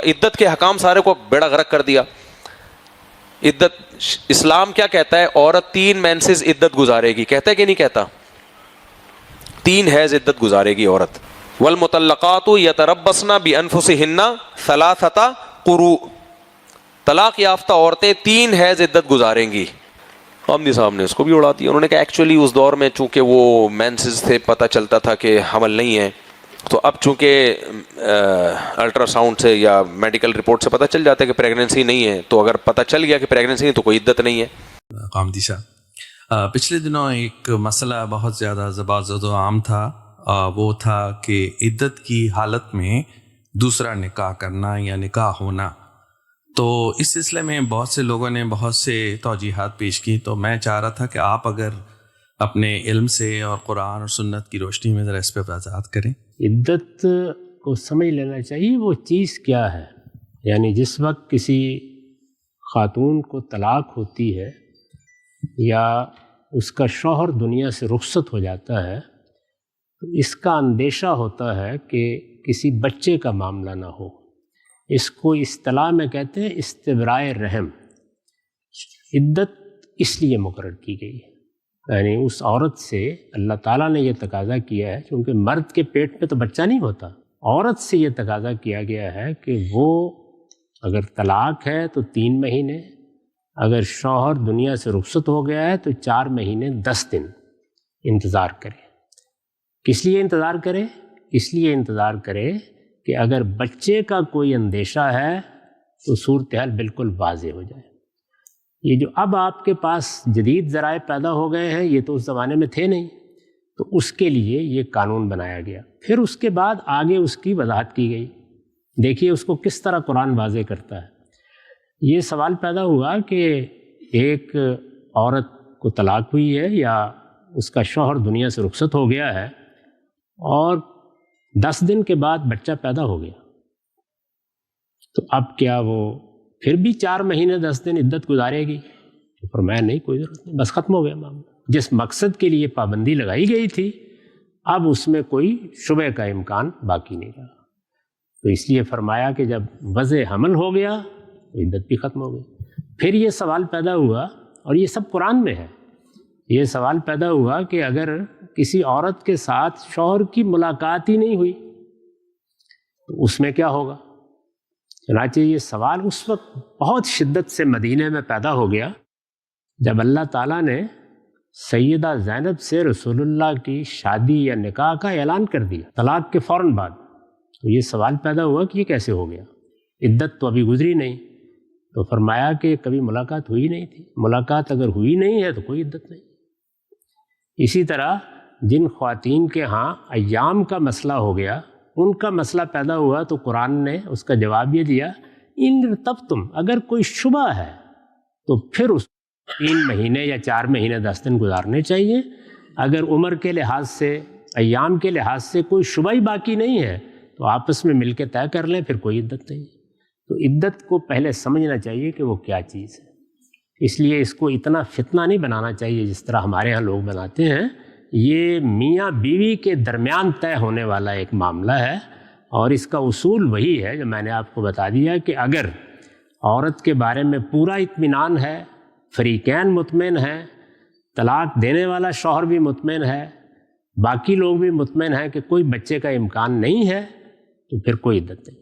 عدت کے حکام سارے کو بیڑا غرق کر دیا. عدت اسلام کیا کہتا ہے؟ عورت 3 مینسز عدت گزارے گی، کہتا ہے کہ نہیں کہتا؟ 3 حیض عدت گزارے گی عورت. والمطلقات یتربصن بانفسہن 3 قروء، طلاق یافتہ عورتیں 3 حیض عدت گزاریں گی. عامدی صاحب نے اس کو بھی اڑا دیا. انہوں نے کہا ایکچولی اس دور میں چونکہ وہ مینسز تھے، پتہ چلتا تھا کہ حمل نہیں ہے، تو اب چونکہ الٹرا ساؤنڈ سے یا میڈیکل رپورٹ سے پتہ چل جاتا ہے کہ پریگننسی نہیں ہے، تو اگر پتہ چل گیا کہ پریگننسی نہیں تو کوئی عدت نہیں ہے. قامدی صاحب، پچھلے دنوں ایک مسئلہ بہت زیادہ زبردست و عام تھا، وہ تھا کہ عدت کی حالت میں دوسرا نکاح کرنا یا نکاح ہونا. تو اس سلسلے میں بہت سے لوگوں نے بہت سے توجیحات پیش کی، تو میں چاہ رہا تھا کہ آپ اگر اپنے علم سے اور قرآن اور سنت کی روشنی میں ذرا اس پہ وضاحت کریں. عدت کو سمجھ لینا چاہیے وہ چیز کیا ہے. یعنی جس وقت کسی خاتون کو طلاق ہوتی ہے یا اس کا شوہر دنیا سے رخصت ہو جاتا ہے تو اس کا اندیشہ ہوتا ہے کہ کسی بچے کا معاملہ نہ ہو. اس کو اصطلاح میں کہتے ہیں استبراء رحم. عدت اس لیے مقرر کی گئی ہے، یعنی اس عورت سے اللہ تعالیٰ نے یہ تقاضا کیا ہے، کیونکہ مرد کے پیٹ پہ تو بچہ نہیں ہوتا، عورت سے یہ تقاضا کیا گیا ہے کہ وہ اگر طلاق ہے تو 3 مہینے، اگر شوہر دنیا سے رخصت ہو گیا ہے تو 4 مہینے 10 دن انتظار کرے. کس لیے انتظار کرے؟ اس لیے انتظار کرے کہ اگر بچے کا کوئی اندیشہ ہے تو صورتحال بالکل واضح ہو جائے. یہ جو اب آپ کے پاس جدید ذرائع پیدا ہو گئے ہیں، یہ تو اس زمانے میں تھے نہیں، تو اس کے لیے یہ قانون بنایا گیا. پھر اس کے بعد آگے اس کی وضاحت کی گئی. دیکھیے اس کو کس طرح قرآن واضح کرتا ہے. یہ سوال پیدا ہوا کہ ایک عورت کو طلاق ہوئی ہے یا اس کا شوہر دنیا سے رخصت ہو گیا ہے اور 10 دن کے بعد بچہ پیدا ہو گیا، تو اب کیا وہ پھر بھی 4 مہینے 10 دن عدت گزارے گی؟ تو فرمایا نہیں، کوئی ضرورت نہیں، بس ختم ہو گیا معاملہ. جس مقصد کے لیے پابندی لگائی گئی تھی اب اس میں کوئی شبہ کا امکان باقی نہیں رہا. تو اس لیے فرمایا کہ جب وضع حمل ہو گیا تو عدت بھی ختم ہو گئی. پھر یہ سوال پیدا ہوا، اور یہ سب قرآن میں ہے، یہ سوال پیدا ہوا کہ اگر کسی عورت کے ساتھ شوہر کی ملاقات ہی نہیں ہوئی تو اس میں کیا ہوگا؟ چنانچہ یہ سوال اس وقت بہت شدت سے مدینے میں پیدا ہو گیا جب اللہ تعالیٰ نے سیدہ زینب سے رسول اللہ کی شادی یا نکاح کا اعلان کر دیا طلاق کے فوراً بعد. تو یہ سوال پیدا ہوا کہ یہ کیسے ہو گیا؟ عدت تو ابھی گزری نہیں. تو فرمایا کہ کبھی ملاقات ہوئی نہیں تھی، ملاقات اگر ہوئی نہیں ہے تو کوئی عدت نہیں. اسی طرح جن خواتین کے ہاں ایام کا مسئلہ ہو گیا، ان کا مسئلہ پیدا ہوا تو قرآن نے اس کا جواب یہ دیا ان ارتبتم، اگر کوئی شبہ ہے تو پھر اس 3 مہینے یا 4 مہینے 10 دن گزارنے چاہیے. اگر عمر کے لحاظ سے، ایام کے لحاظ سے کوئی شبہ ہی باقی نہیں ہے تو آپس میں مل کے طے کر لیں، پھر کوئی عدت نہیں. تو عدت کو پہلے سمجھنا چاہیے کہ وہ کیا چیز ہے. اس لیے اس کو اتنا فتنہ نہیں بنانا چاہیے جس طرح ہمارے ہاں لوگ بناتے ہیں. یہ میاں بیوی کے درمیان طے ہونے والا ایک معاملہ ہے، اور اس کا اصول وہی ہے جو میں نے آپ کو بتا دیا کہ اگر عورت کے بارے میں پورا اطمینان ہے، فریقین مطمئن ہیں، طلاق دینے والا شوہر بھی مطمئن ہے، باقی لوگ بھی مطمئن ہیں کہ کوئی بچے کا امکان نہیں ہے، تو پھر کوئی عدت نہیں.